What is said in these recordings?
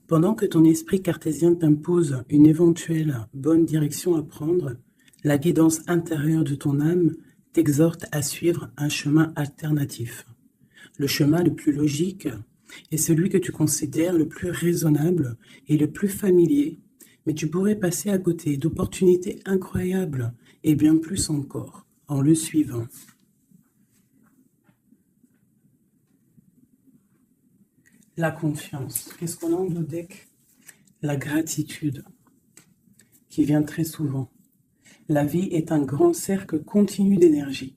Pendant que ton esprit cartésien t'impose une éventuelle bonne direction à prendre, la guidance intérieure de ton âme t'exhorte à suivre un chemin alternatif. Le chemin le plus logique est celui que tu considères le plus raisonnable et le plus familier, mais tu pourrais passer à côté d'opportunités incroyables et bien plus encore en le suivant. La confiance. Qu'est-ce qu'on a en deck? La gratitude, qui vient très souvent. La vie est un grand cercle continu d'énergie,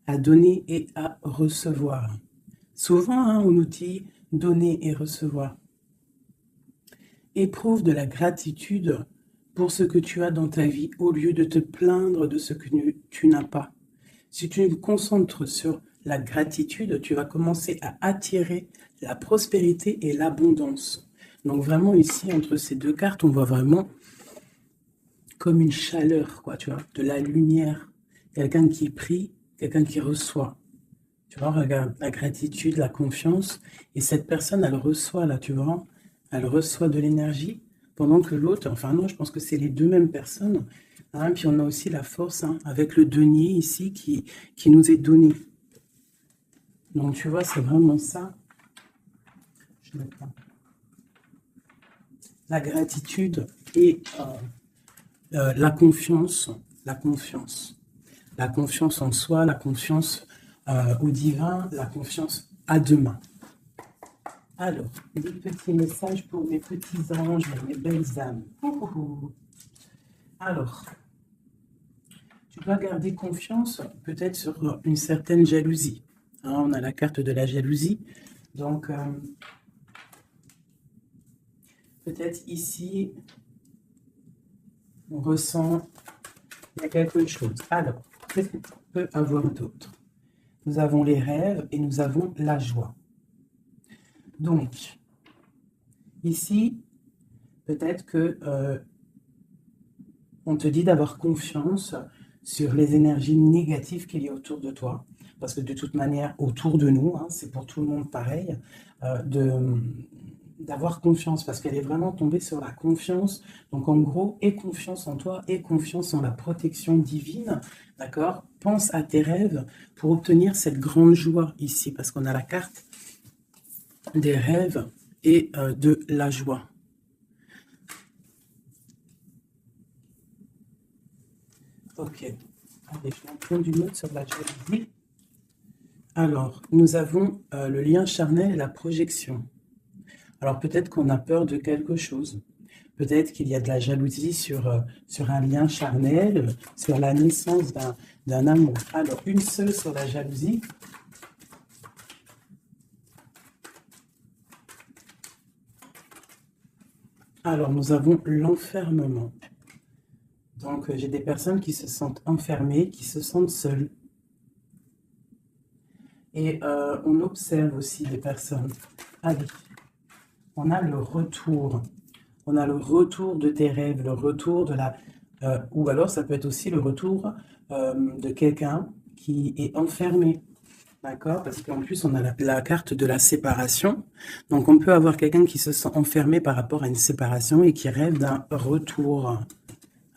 à donner et à recevoir. Souvent, on nous dit donner et recevoir. Éprouve de la gratitude pour ce que tu as dans ta vie au lieu de te plaindre de ce que tu n'as pas. Si tu te concentres sur la gratitude, tu vas commencer à attirer la prospérité et l'abondance. Donc vraiment ici, entre ces deux cartes, on voit vraiment comme une chaleur, quoi, tu vois, de la lumière. Quelqu'un qui prie, quelqu'un qui reçoit. Tu vois, regarde, la gratitude, la confiance. Et cette personne, elle reçoit, là, tu vois, elle reçoit de l'énergie, pendant que l'autre, enfin non, je pense que c'est les deux mêmes personnes. Hein, puis on a aussi la force, hein, avec le denier ici, qui nous est donné. Donc tu vois, c'est vraiment ça. Je mets pas. La gratitude et la confiance en soi, la confiance au divin, la confiance à demain. Alors, des petits messages pour mes petits anges, mes belles âmes. Alors, tu dois garder confiance peut-être sur une certaine jalousie. Hein, on a la carte de la jalousie. Donc, peut-être ici, on ressent qu'il y a quelque chose. Alors, qu'est-ce qu'on peut avoir d'autre? Nous avons les rêves et nous avons la joie. Donc, ici, peut-être que on te dit d'avoir confiance sur les énergies négatives qu'il y a autour de toi. Parce que de toute manière, autour de nous, hein, c'est pour tout le monde pareil, d'avoir confiance, parce qu'elle est vraiment tombée sur la confiance. Donc en gros, aie confiance en toi, aie confiance en la protection divine, d'accord? Pense à tes rêves pour obtenir cette grande joie ici, parce qu'on a la carte des rêves et de la joie. Ok, allez, je vais en prendre une autre sur la jalousie. Alors, nous avons le lien charnel et la projection. Alors peut-être qu'on a peur de quelque chose. Peut-être qu'il y a de la jalousie sur un lien charnel, sur la naissance d'un amour. Alors, une seule sur la jalousie. Alors, nous avons l'enfermement. Donc, j'ai des personnes qui se sentent enfermées, qui se sentent seules. Et on observe aussi des personnes. Allez, on a le retour. On a le retour de tes rêves, le retour de la... ou alors, ça peut être aussi le retour de quelqu'un qui est enfermé. D'accord? Parce qu'en plus, on a la carte de la séparation. Donc, on peut avoir quelqu'un qui se sent enfermé par rapport à une séparation et qui rêve d'un retour.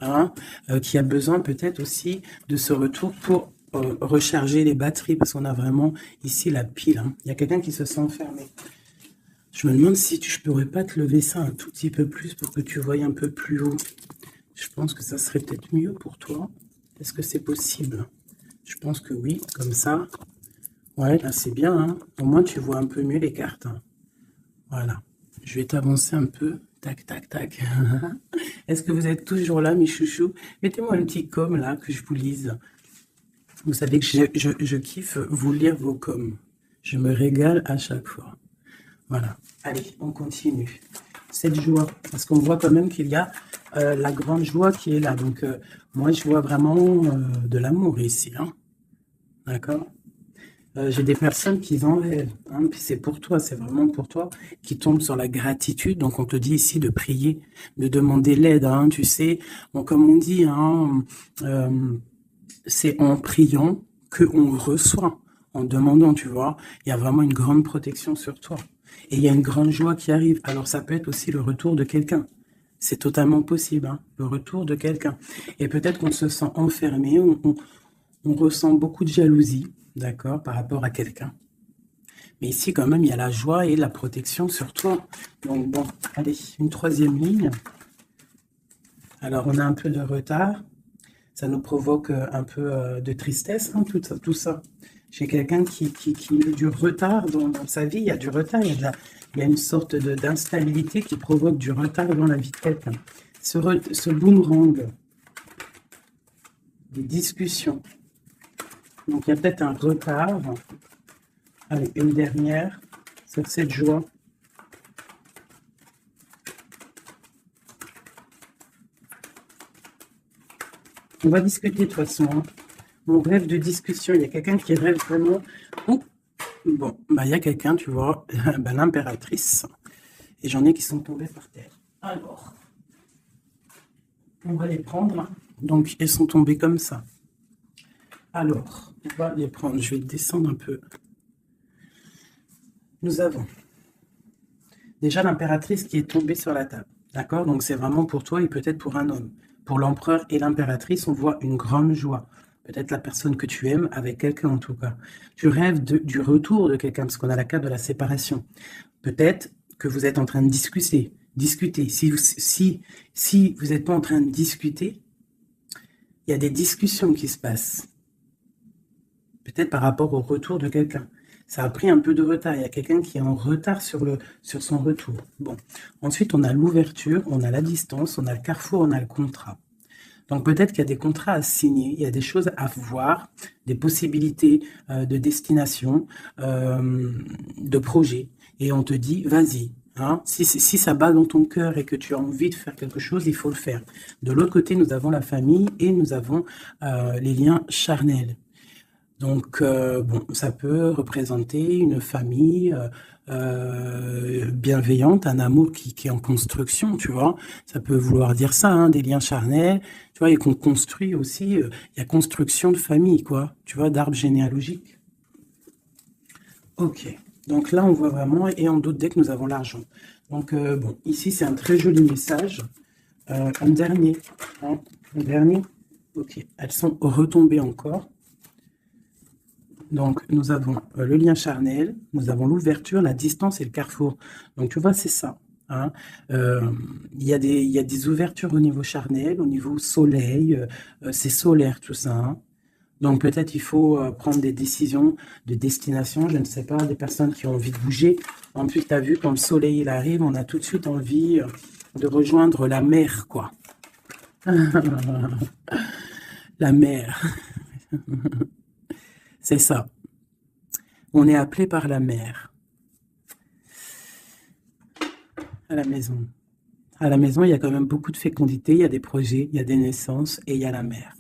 Hein, qui a besoin peut-être aussi de ce retour pour recharger les batteries, parce qu'on a vraiment ici la pile. Hein. Il y a quelqu'un qui se sent enfermé. Je me demande si je pourrais pas te lever ça un tout petit peu plus pour que tu voyes un peu plus haut. Je pense que ça serait peut-être mieux pour toi. Est-ce que c'est possible? Je pense que oui, comme ça. Ouais, là c'est bien. Hein. Au moins tu vois un peu mieux les cartes. Hein. Voilà. Je vais t'avancer un peu. Tac, tac, tac. Est-ce que vous êtes toujours là, mes chouchous? Mettez-moi un petit com là, que je vous lise. Vous savez que je kiffe vous lire vos coms. Je me régale à chaque fois. Voilà. Allez, on continue. Cette joie, parce qu'on voit quand même qu'il y a la grande joie qui est là. Donc, moi, je vois vraiment de l'amour ici. Hein. D'accord? J'ai des personnes qui en rêvent, hein, puis c'est pour toi, c'est vraiment pour toi, qui tombent sur la gratitude. Donc on te dit ici de prier, de demander l'aide, hein, tu sais. Bon, comme on dit, hein, c'est en priant qu'on reçoit, en demandant, tu vois. Il y a vraiment une grande protection sur toi. Et il y a une grande joie qui arrive. Alors ça peut être aussi le retour de quelqu'un. C'est totalement possible, hein, le retour de quelqu'un. Et peut-être qu'on se sent enfermé, on ressent beaucoup de jalousie, d'accord, par rapport à quelqu'un. Mais ici, quand même, il y a la joie et la protection sur toi. Donc bon, allez, une troisième ligne. Alors, on a un peu de retard. Ça nous provoque un peu de tristesse, hein, tout ça. J'ai quelqu'un qui met du retard dans sa vie. Il y a du retard, il y a une sorte d'instabilité qui provoque du retard dans la vie de quelqu'un. Ce boomerang, des discussions. Donc, il y a peut-être un retard. Allez, une dernière sur cette joie. On va discuter de toute façon, hein. On rêve de discussion. Il y a quelqu'un qui rêve vraiment. Oh, bon, bah, il y a quelqu'un, tu vois, bah, l'impératrice. Et j'en ai qui sont tombés par terre. Alors, on va les prendre. Donc, elles sont tombées comme ça. Alors, on va les prendre. Je vais descendre un peu. Nous avons déjà l'impératrice qui est tombée sur la table. D'accord? Donc, c'est vraiment pour toi et peut-être pour un homme. Pour l'empereur et l'impératrice, on voit une grande joie. Peut-être la personne que tu aimes, avec quelqu'un en tout cas. Tu rêves du retour de quelqu'un, parce qu'on a la carte de la séparation. Peut-être que vous êtes en train de discuter. Si vous n'êtes pas en train de discuter, il y a des discussions qui se passent. Peut-être par rapport au retour de quelqu'un. Ça a pris un peu de retard. Il y a quelqu'un qui est en retard sur son retour. Bon. Ensuite, on a l'ouverture, on a la distance, on a le carrefour, on a le contrat. Donc peut-être qu'il y a des contrats à signer, il y a des choses à voir, des possibilités de destination, de projet. Et on te dit, vas-y. Hein, si ça bat dans ton cœur et que tu as envie de faire quelque chose, il faut le faire. De l'autre côté, nous avons la famille et nous avons les liens charnels. Donc, bon, ça peut représenter une famille bienveillante, un amour qui est en construction, tu vois. Ça peut vouloir dire ça, hein, des liens charnels, tu vois, et qu'on construit aussi, il y a construction de famille, quoi, tu vois, d'arbre généalogique. Ok, donc là, on voit vraiment, et en d'autres decks, nous avons l'argent. Donc, bon, ici, c'est un très joli message. Un dernier, hein, un dernier. Ok, elles sont retombées encore. Donc, nous avons le lien charnel, nous avons l'ouverture, la distance et le carrefour. Donc, tu vois, c'est ça. Hein. Il y a des ouvertures au niveau charnel, au niveau soleil. C'est solaire, tout ça. Hein. Donc, peut-être il faut prendre des décisions de destination. Je ne sais pas, des personnes qui ont envie de bouger. En plus, tu as vu, quand le soleil il arrive, on a tout de suite envie de rejoindre la mer, quoi. La mer. C'est ça. On est appelé par la mer. À la maison. À la maison, il y a quand même beaucoup de fécondité, il y a des projets, il y a des naissances et il y a la mer.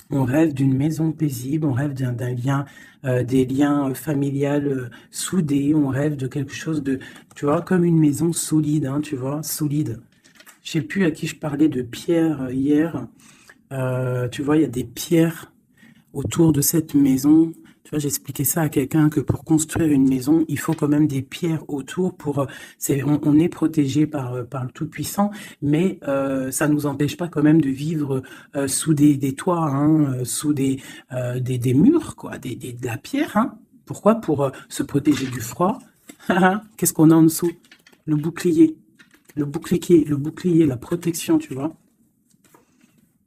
On rêve d'une maison paisible, on rêve d'un lien, des liens familiales soudés, on rêve de quelque chose de, tu vois, comme une maison solide, hein, tu vois, solide. Je sais plus à qui je parlais de pierre hier. Tu vois, il y a des pierres autour de cette maison. Tu vois, j'expliquais ça à quelqu'un que pour construire une maison, il faut quand même des pierres autour pour. On est protégé par le Tout-Puissant, mais ça nous empêche pas quand même de vivre sous des toits, hein, sous des murs, quoi, de la pierre. Hein. Pourquoi? Pour se protéger du froid. Qu'est-ce qu'on a en dessous? Le bouclier. Le bouclier, la protection, tu vois.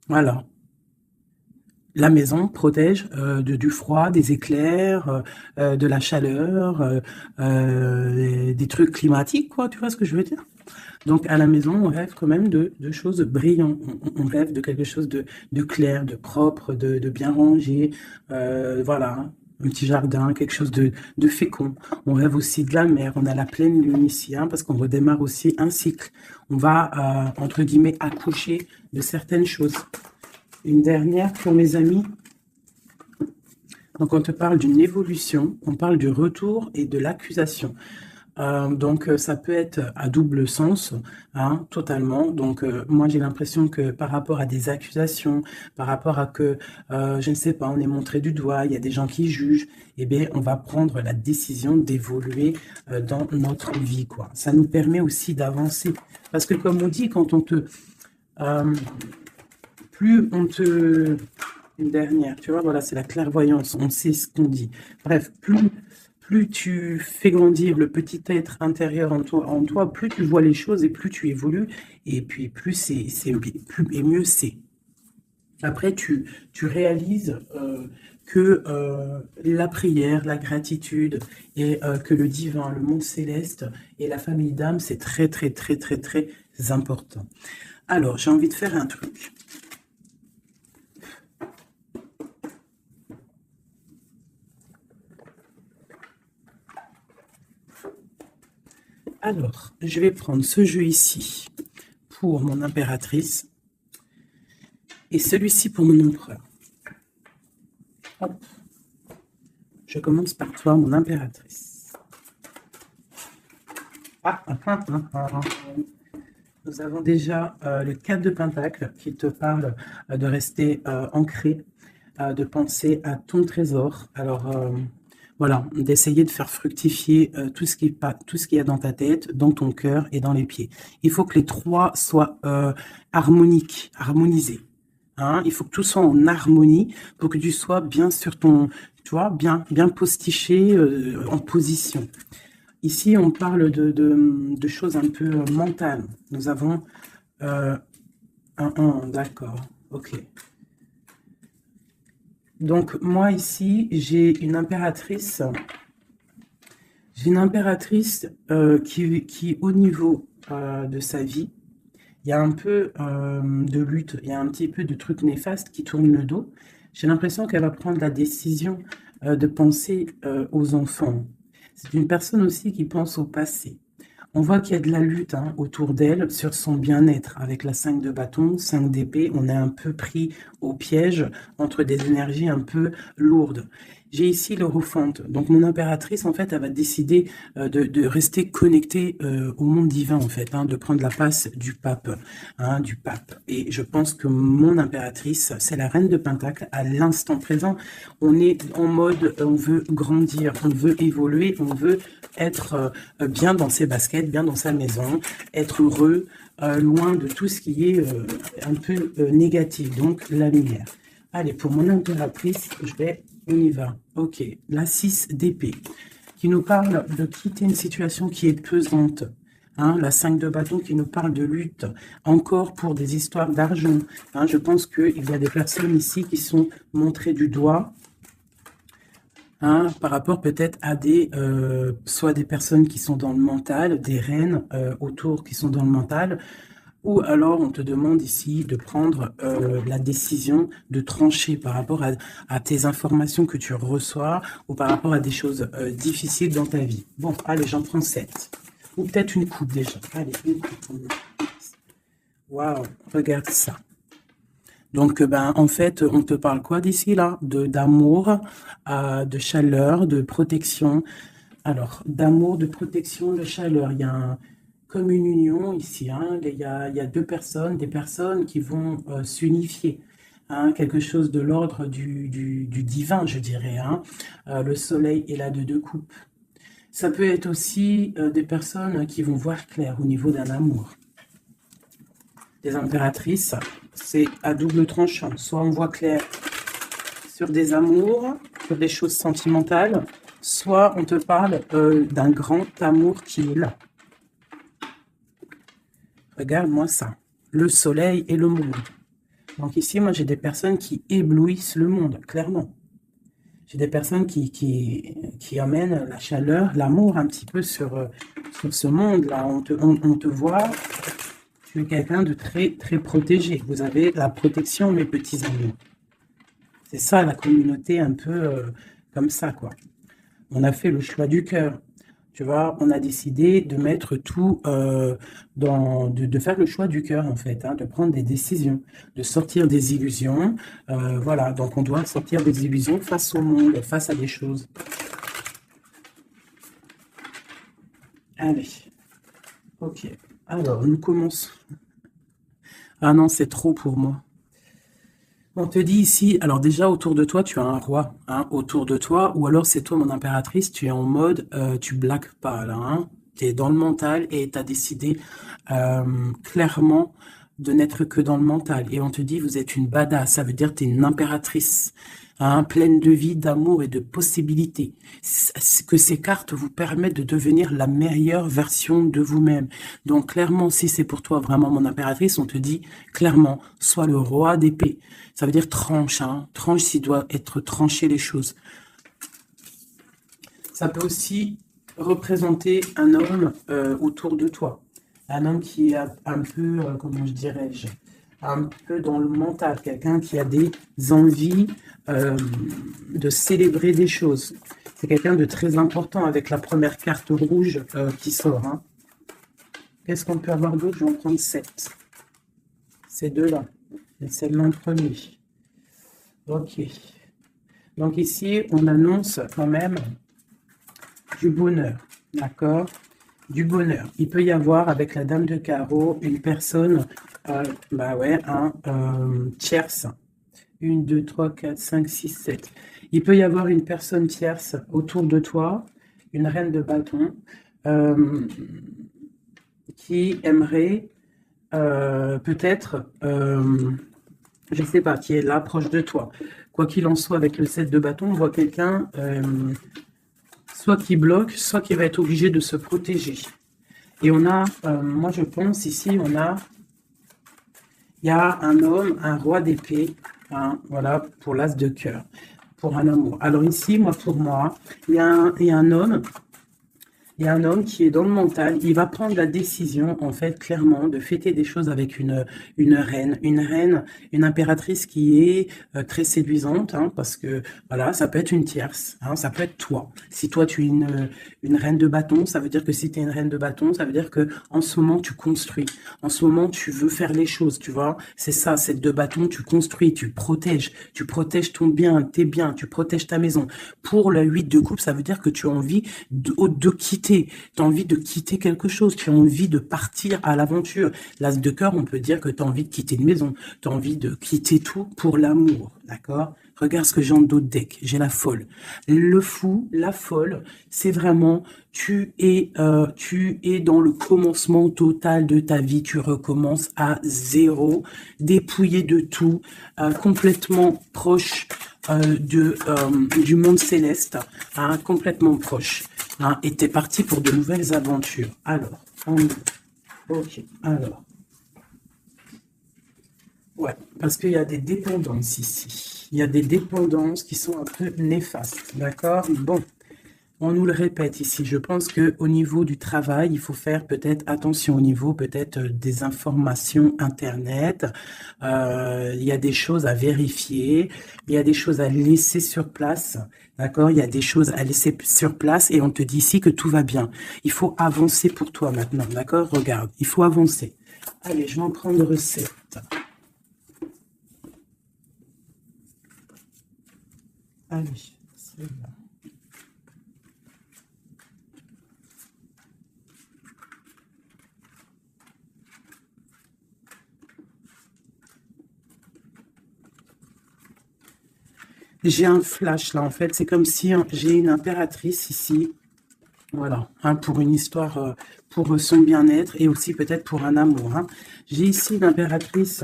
Voilà. La maison protège du froid, des éclairs, de la chaleur, des trucs climatiques, quoi, tu vois ce que je veux dire? Donc à la maison, on rêve quand même de choses brillantes, on rêve de quelque chose de clair, de propre, de bien rangé, voilà, un petit jardin, quelque chose de fécond. On rêve aussi de la mer, on a la pleine lune ici, hein, parce qu'on redémarre aussi un cycle. On va, entre guillemets, accoucher de certaines choses. Une dernière pour mes amis. Donc, on te parle d'une évolution, on parle du retour et de l'accusation. Donc, ça peut être à double sens, hein, totalement. Donc, moi, j'ai l'impression que par rapport à des accusations, par rapport à que, je ne sais pas, on est montré du doigt, il y a des gens qui jugent, eh bien, on va prendre la décision d'évoluer dans notre vie, quoi. Ça nous permet aussi d'avancer. Parce que, comme on dit, quand on te... plus on te... Une dernière, tu vois, voilà, c'est la clairvoyance, on sait ce qu'on dit. Bref, plus tu fais grandir le petit être intérieur en toi, plus tu vois les choses et plus tu évolues, et puis plus plus et mieux c'est. Après, tu réalises que la prière, la gratitude et que le divin, le monde céleste et la famille d'âme, c'est très, très, très, très, très important. Alors, j'ai envie de faire un truc. Alors, je vais prendre ce jeu ici pour mon impératrice et celui-ci pour mon empereur. Hop. Je commence par toi, mon impératrice. Nous avons déjà le 4 de Pentacle qui te parle de rester ancré, de penser à ton trésor. Alors, voilà, d'essayer de faire fructifier tout ce qui y a dans ta tête, dans ton cœur et dans les pieds. Il faut que les trois soient harmonisés. Hein, il faut que tout soit en harmonie pour que tu sois bien sur ton, tu vois, bien postiché en position. Ici, on parle de choses un peu mentales. Nous avons d'accord, ok. Donc, moi, ici, j'ai une impératrice. J'ai une impératrice qui, au niveau de sa vie, il y a un peu de lutte, il y a un petit peu de trucs néfastes qui tournent le dos. J'ai l'impression qu'elle va prendre la décision de penser aux enfants. C'est une personne aussi qui pense au passé. On voit qu'il y a de la lutte autour d'elle sur son bien-être. Avec la 5 de bâton, 5 d'épée, on est un peu pris au piège entre des énergies un peu lourdes. J'ai ici l'Europhante. Donc mon impératrice, en fait, elle va décider de rester connectée au monde divin, en fait, de prendre la place du pape, Et je pense que mon impératrice, c'est la reine de Pentacle. À l'instant présent, on est en mode, on veut grandir, on veut évoluer, on veut être bien dans ses baskets, bien dans sa maison, être heureux, loin de tout ce qui est un peu négatif, donc la lumière. Allez, pour mon impératrice, on y va. Ok, la 6 d'épée, qui nous parle de quitter une situation qui est pesante. La 5 de bâton qui nous parle de lutte, encore pour des histoires d'argent. Je pense qu'il y a des personnes ici qui sont montrées du doigt, par rapport peut-être à soit des personnes qui sont dans le mental, des reines autour qui sont dans le mental, ou alors on te demande ici de prendre la décision de trancher par rapport à tes informations que tu reçois ou par rapport à des choses difficiles dans ta vie. Bon, allez, j'en prends 7. Ou peut-être une coupe déjà. Allez, une coupe. Waouh, regarde ça. Donc, en fait, on te parle quoi d'ici là? D'amour, de chaleur, de protection. Alors, d'amour, de protection, de chaleur. Il y a comme une union ici. Il y a des personnes qui vont s'unifier. Quelque chose de l'ordre du divin, je dirais. Le soleil est là de 2 coupes. Ça peut être aussi des personnes qui vont voir clair au niveau d'un amour. Des impératrices, c'est à double tranchant. Soit on voit clair sur des amours, sur des choses sentimentales, soit on te parle d'un grand amour qui est là. Regarde-moi ça. Le soleil et le monde. Donc ici, moi, j'ai des personnes qui éblouissent le monde, clairement. J'ai des personnes qui amènent la chaleur, l'amour un petit peu sur ce monde-là. On te voit, tu es quelqu'un de très, très protégé. Vous avez la protection, mes petits amis. C'est ça, la communauté un peu comme ça, quoi. On a fait le choix du cœur. Tu vois, on a décidé de mettre tout de faire le choix du cœur, en fait, de prendre des décisions, de sortir des illusions. Voilà, donc on doit sortir des illusions face au monde, face à des choses. Allez, ok. Alors, nous commençons. Ah non, c'est trop pour moi. On te dit ici, alors déjà autour de toi, tu as un roi, hein, autour de toi, ou alors c'est toi mon impératrice, tu es en mode, tu blagues pas là, hein, tu es dans le mental et tu as décidé clairement de n'être que dans le mental. Et on te dit, vous êtes une badass, ça veut dire que tu es une impératrice, hein, pleine de vie, d'amour et de possibilités. Que ces cartes vous permettent de devenir la meilleure version de vous-même. Donc clairement, si c'est pour toi vraiment mon impératrice, on te dit clairement, sois le roi d'épée. Ça veut dire tranche, hein. Tranche s'il doit être tranché les choses. Ça peut aussi représenter un homme autour de toi. Un homme qui est un peu, comment je dirais-je, un peu dans le mental. Quelqu'un qui a des envies de célébrer des choses. C'est quelqu'un de très important avec la première carte rouge qui sort. Hein. Qu'est-ce qu'on peut avoir d'autre? Je vais en prendre 7. Ces deux-là. Et celle-là en premier. Ok. Donc ici, on annonce quand même du bonheur. D'accord? Du bonheur. Il peut y avoir avec la dame de carreau une personne, bah ouais, un tierce. 1, 2, 3, 4, 5, 6, 7. Il peut y avoir une personne tierce autour de toi, une reine de bâton, qui aimerait peut-être, je ne sais pas, qui est là, proche de toi. Quoi qu'il en soit, avec le 7 de bâton, on voit quelqu'un soit qui bloque, soit qui va être obligé de se protéger. Et on a, moi je pense ici, il y a un homme, un roi d'épée, hein, voilà, pour l'as de cœur, pour un amour. Alors ici, pour moi, il y a un homme. Il y a un homme qui est dans le mental, il va prendre la décision, en fait, clairement, de fêter des choses avec une reine, une impératrice qui est très séduisante, hein, parce que, voilà, ça peut être une tierce, hein, ça peut être toi. Si toi, tu es une reine de bâton, ça veut dire que si tu es une reine de bâton, ça veut dire que en ce moment, tu construis. En ce moment, tu veux faire les choses, tu vois. C'est ça, cette de bâton, tu construis, tu protèges ton bien, tes biens, tu protèges ta maison. Pour le 8 de coupe, ça veut dire que tu as envie de quitter. Tu as envie de quitter quelque chose, tu as envie de partir à l'aventure. L'as de cœur, on peut dire que tu as envie de quitter une maison, tu as envie de quitter tout pour l'amour, d'accord? Regarde ce que j'ai en dos de deck, j'ai la folle. Le fou, la folle, c'est vraiment, tu es dans le commencement total de ta vie, tu recommences à zéro, dépouillé de tout, complètement proche du monde céleste, hein, complètement proche. Hein, et t'es parti pour de nouvelles aventures. Alors, ok, alors. Ouais, parce qu'il y a des dépendances ici. Il y a des dépendances qui sont un peu néfastes, d'accord? Bon, on nous le répète ici. Je pense qu'au niveau du travail, il faut faire peut-être attention au niveau peut-être des informations Internet. Il y a des choses à vérifier. Il y a des choses à laisser sur place. D'accord? Il y a des choses à laisser sur place et on te dit ici que tout va bien. Il faut avancer pour toi maintenant. D'accord? Regarde, il faut avancer. Allez, je vais en prendre 7. Allez, c'est bon. J'ai un flash là, en fait. C'est comme si j'ai une impératrice ici. Voilà, hein, pour une histoire, pour son bien-être et aussi peut-être pour un amour. Hein. J'ai ici une impératrice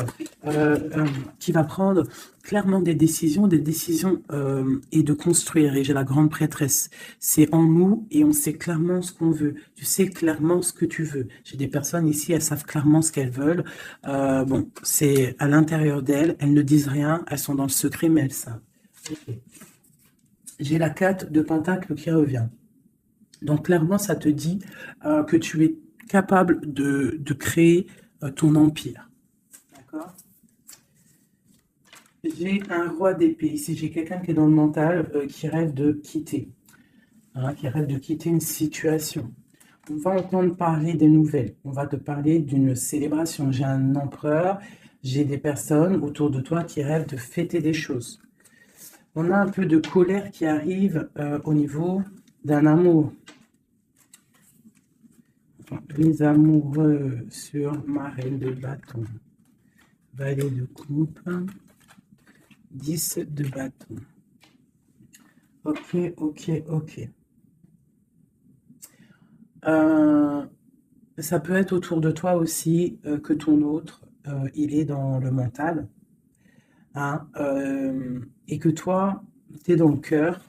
qui va prendre clairement des décisions et de construire. Et j'ai la grande prêtresse. C'est en nous et on sait clairement ce qu'on veut. Tu sais clairement ce que tu veux. J'ai des personnes ici, elles savent clairement ce qu'elles veulent. Bon, c'est à l'intérieur d'elles. Elles ne disent rien. Elles sont dans le secret, mais elles savent. Okay. J'ai la 4 de Pentacle qui revient. Donc clairement, ça te dit que tu es capable de créer ton empire. D'accord? J'ai un roi d'épée. Ici, j'ai quelqu'un qui est dans le mental, qui rêve de quitter. Hein, qui rêve de quitter une situation. On va entendre parler des nouvelles. On va te parler d'une célébration. J'ai un empereur. J'ai des personnes autour de toi qui rêvent de fêter des choses. On a un peu de colère qui arrive au niveau d'un amour. Les amoureux sur ma reine de bâton. Valet de coupe. 10 de bâton. Ok, ok, ok. Ça peut être autour de toi aussi que ton autre, il est dans le mental, hein, et que toi, tu es dans le cœur,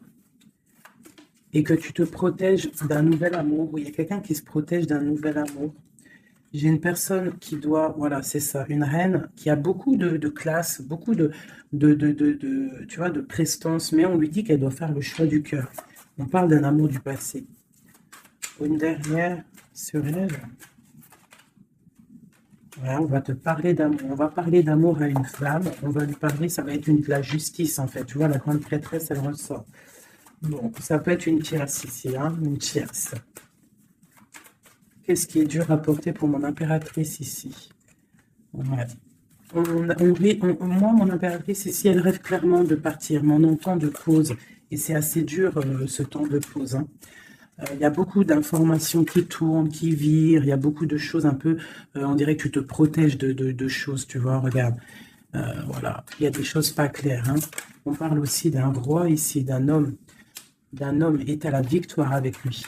et que tu te protèges d'un nouvel amour, ou il y a quelqu'un qui se protège d'un nouvel amour. J'ai une personne qui doit, voilà, c'est ça, une reine qui a beaucoup de classe, beaucoup tu vois, de prestance, mais on lui dit qu'elle doit faire le choix du cœur. On parle d'un amour du passé. Une dernière sur elle. Ouais, on va te parler d'amour. On va parler d'amour à une femme. On va lui parler, ça va être de la justice en fait. Tu vois, la grande prêtresse, elle ressort. Bon, ça peut être une tierce ici, hein, une tierce. Qu'est-ce qui est dur à porter pour mon impératrice ici? Ouais. Moi, mon impératrice ici, elle rêve clairement de partir, mais on entend de pause. Et c'est assez dur ce temps de pause, hein. Il y a beaucoup d'informations qui tournent, qui virent, il y a beaucoup de choses un peu, on dirait que tu te protèges de choses, tu vois, regarde. Voilà, il y a des choses pas claires, hein. On parle aussi d'un roi ici, d'un homme est à la victoire avec lui.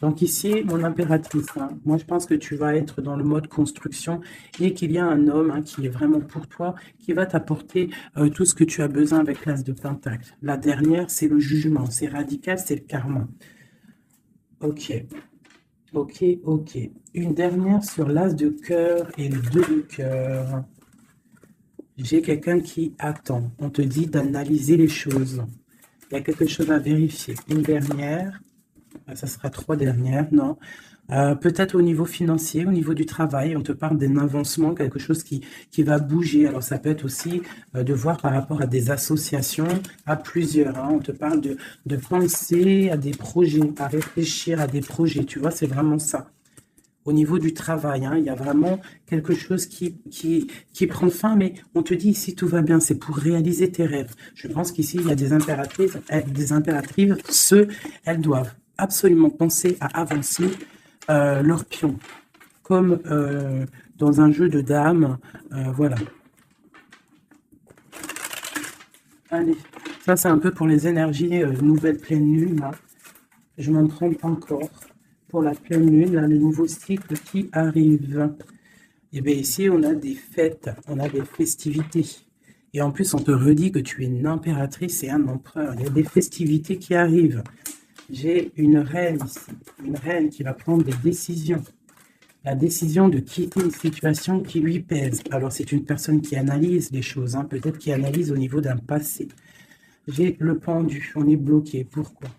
Donc ici, mon impératrice, hein, moi je pense que tu vas être dans le mode construction et qu'il y a un homme hein, qui est vraiment pour toi, qui va t'apporter tout ce que tu as besoin avec l'as de pentacle. La dernière, c'est le jugement, c'est radical, c'est le karma. Ok, ok, ok. Une dernière sur l'as de cœur et le 2 de cœur. J'ai quelqu'un qui attend. On te dit d'analyser les choses. Il y a quelque chose à vérifier. Une dernière. Ça sera 3 dernières, non. Peut-être au niveau financier, au niveau du travail, on te parle d'un avancement, quelque chose qui va bouger. Alors ça peut être aussi de voir par rapport à des associations, à plusieurs, hein. On te parle de penser à des projets, à réfléchir à des projets. Tu vois, c'est vraiment ça. Au niveau du travail, hein, il y a vraiment quelque chose qui prend fin, mais on te dit ici tout va bien, c'est pour réaliser tes rêves. Je pense qu'ici, il y a des impératrices, elles doivent absolument penser à avancer leur pion, comme dans un jeu de dames, voilà. Allez, ça c'est un peu pour les énergies nouvelle pleine lune, là. Je m'en trompe encore pour la pleine lune, là, le nouveau cycle qui arrive. Et bien ici, on a des fêtes, on a des festivités. Et en plus, on te redit que tu es une impératrice et un empereur. Il y a des festivités qui arrivent. J'ai une reine ici, une reine qui va prendre des décisions. La décision de quitter une situation qui lui pèse. Alors, c'est une personne qui analyse les choses, hein, peut-être qui analyse au niveau d'un passé. J'ai le pendu, on est bloqué. Pourquoi?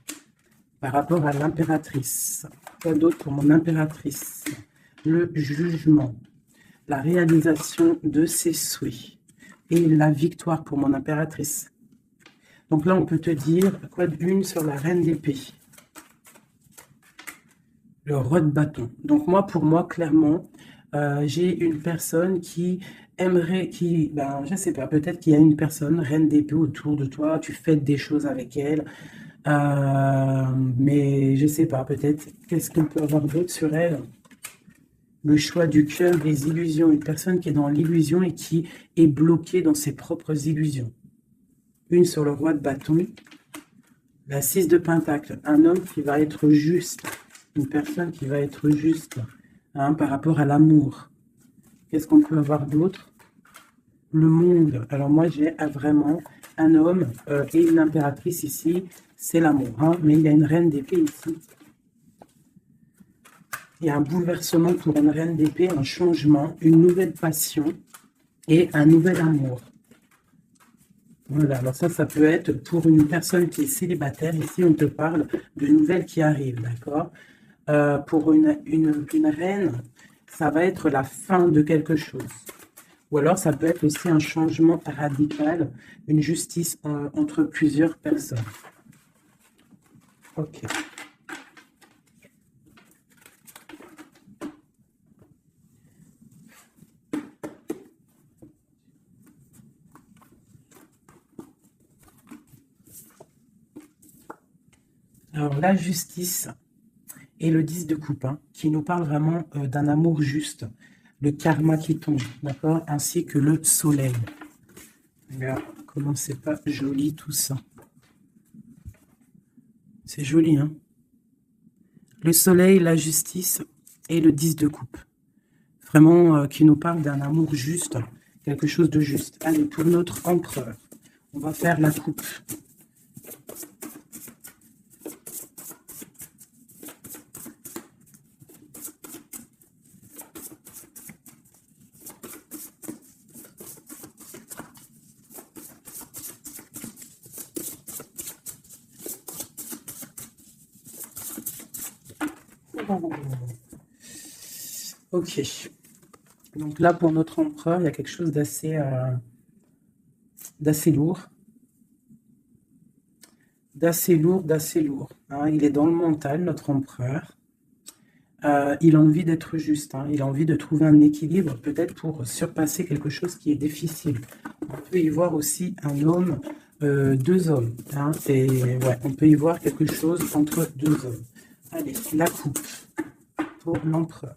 Par rapport à l'impératrice. Quoi d'autre pour mon impératrice? Le jugement, la réalisation de ses souhaits et la victoire pour mon impératrice. Donc là, on peut te dire, quoi de une sur la reine d'épée? Le roi de bâton. Donc moi, pour moi, clairement, j'ai une personne qui aimerait, ben, je sais pas, peut-être qu'il y a une personne, reine d'épée autour de toi, tu fêtes des choses avec elle, mais je sais pas, peut-être, qu'est-ce qu'on peut avoir d'autre sur elle? Le choix du cœur, les illusions, une personne qui est dans l'illusion et qui est bloquée dans ses propres illusions. Une sur le roi de bâton, la 6 de pentacle, un homme qui va être juste, une personne qui va être juste hein, par rapport à l'amour. Qu'est-ce qu'on peut avoir d'autre? Le monde. Alors moi, j'ai vraiment un homme et une impératrice ici, c'est l'amour. Hein, mais il y a une reine d'épée ici. Il y a un bouleversement pour une reine d'épée, un changement, une nouvelle passion et un nouvel amour. Voilà, alors ça peut être pour une personne qui est célibataire. Ici, on te parle de nouvelles qui arrivent, d'accord? Pour une reine, ça va être la fin de quelque chose. Ou alors, ça peut être aussi un changement radical, une justice entre plusieurs personnes. Ok. Alors, la justice. et le 10 de coupe, hein, qui nous parle vraiment d'un amour juste, le karma qui tombe, d'accord, ainsi que le soleil. Regarde comment c'est pas joli tout ça. C'est joli, hein. Le soleil, la justice et le 10 de coupe. Vraiment qui nous parle d'un amour juste, quelque chose de juste. Allez, pour notre empereur, on va faire la coupe. Ok. Donc là, pour notre empereur, il y a quelque chose d'assez lourd. D'assez lourd. Hein. Il est dans le mental, notre empereur. Il a envie d'être juste. Hein. Il a envie de trouver un équilibre, peut-être pour surpasser quelque chose qui est difficile. On peut y voir aussi un homme, deux hommes. Hein. Et ouais, on peut y voir quelque chose entre deux hommes. Allez, la coupe pour l'empereur.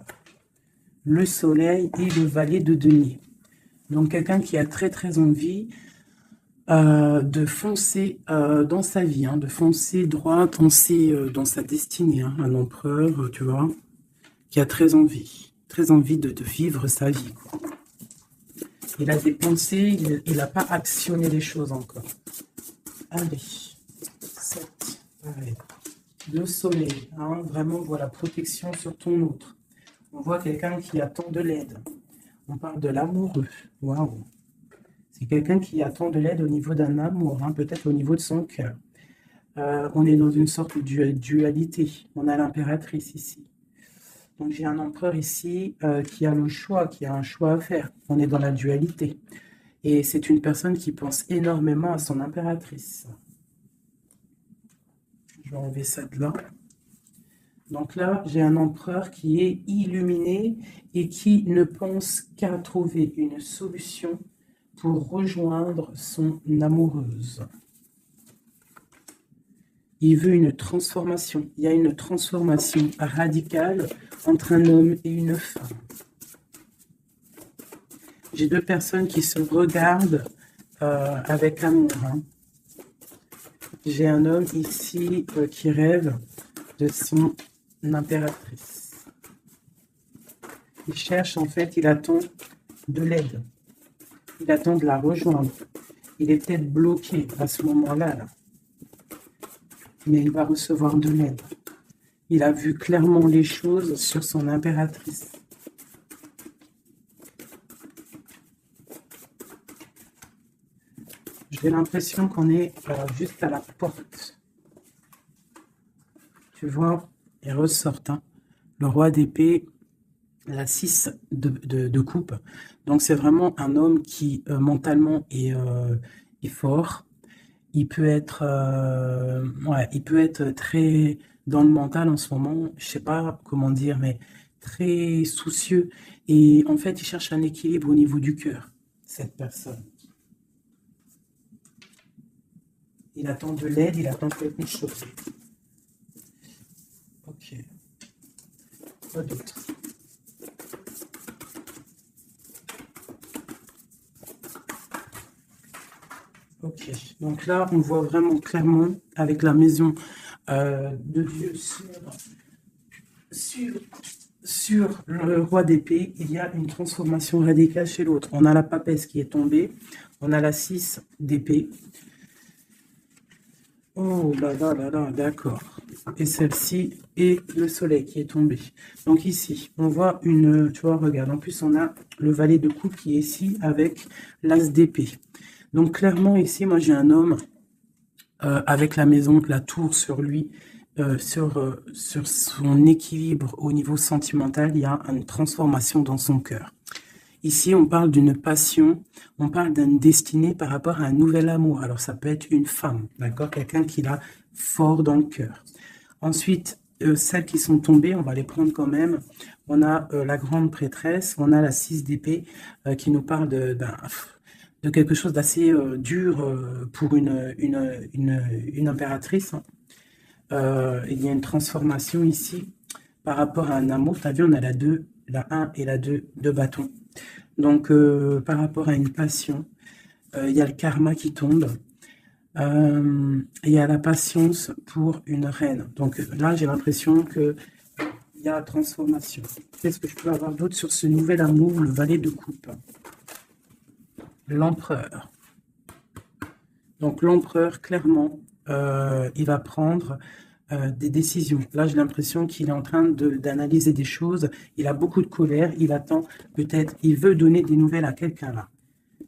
Le soleil et le valet de denier. Donc quelqu'un qui a très envie de foncer dans sa vie, hein, de foncer droit dans sa destinée. Hein, un empereur, tu vois, qui a très envie de vivre sa vie. Quoi. Il a des pensées, il n'a pas actionné les choses encore. Allez, 7, pareil. Le soleil, hein, vraiment, voilà, protection sur ton autre. On voit quelqu'un qui attend de l'aide. On parle de l'amoureux. Waouh. C'est quelqu'un qui attend de l'aide au niveau d'un amour, hein, peut-être au niveau de son cœur. On est dans une sorte de dualité. On a l'impératrice ici. Donc j'ai un empereur ici qui a le choix, qui a un choix à faire. On est dans la dualité. Et c'est une personne qui pense énormément à son impératrice. Je vais enlever ça de là. Donc là, j'ai un empereur qui est illuminé et qui ne pense qu'à trouver une solution pour rejoindre son amoureuse. Il veut une transformation. Il y a une transformation radicale entre un homme et une femme. J'ai deux personnes qui se regardent avec amour. Hein. J'ai un homme ici qui rêve de son impératrice. Il cherche, en fait, il attend de l'aide. Il attend de la rejoindre. Il est peut-être bloqué à ce moment-là. Là. Mais il va recevoir de l'aide. Il a vu clairement les choses sur son impératrice. J'ai l'impression qu'on est juste à la porte. Tu vois, ils ressortent. Hein. Le roi d'épée, la 6 de coupe. Donc c'est vraiment un homme qui mentalement est fort. Il peut être très dans le mental en ce moment, je sais pas comment dire, mais très soucieux. Et en fait, il cherche un équilibre au niveau du cœur, cette personne. Il attend de l'aide, il attend quelque chose. Ok. Quoi d'autre? Ok, donc là, on voit vraiment clairement avec la maison de Dieu sur le roi d'épée, il y a une transformation radicale chez l'autre. On a la papesse qui est tombée, on a la 6 d'épée. Oh là là là là, d'accord. Et celle-ci et le soleil qui est tombé. Donc ici, on voit une, tu vois, regarde, en plus on a le valet de coupe qui est ici avec l'as d'épée. Donc clairement ici, moi j'ai un homme avec la maison, la tour sur lui, sur son équilibre au niveau sentimental, il y a une transformation dans son cœur. Ici, on parle d'une passion, on parle d'une destinée par rapport à un nouvel amour. Alors, ça peut être une femme, d'accord? Quelqu'un qui l'a fort dans le cœur. Ensuite, celles qui sont tombées, on va les prendre quand même. On a la grande prêtresse, on a la 6 d'épée qui nous parle de quelque chose d'assez dur pour une impératrice. Il y a une transformation ici. par rapport à un amour, tu as vu, on a la 1 et la 2 de bâton. Donc, par rapport à une passion, il y a le karma qui tombe. Il y a la patience pour une reine. Donc là, j'ai l'impression que il y a transformation. Qu'est-ce que je peux avoir d'autre sur ce nouvel amour, le valet de coupe? L'empereur. Donc l'empereur, clairement, il va prendre des décisions. Là, j'ai l'impression qu'il est en train d'analyser des choses. Il a beaucoup de colère. Il attend, peut-être, il veut donner des nouvelles à quelqu'un là.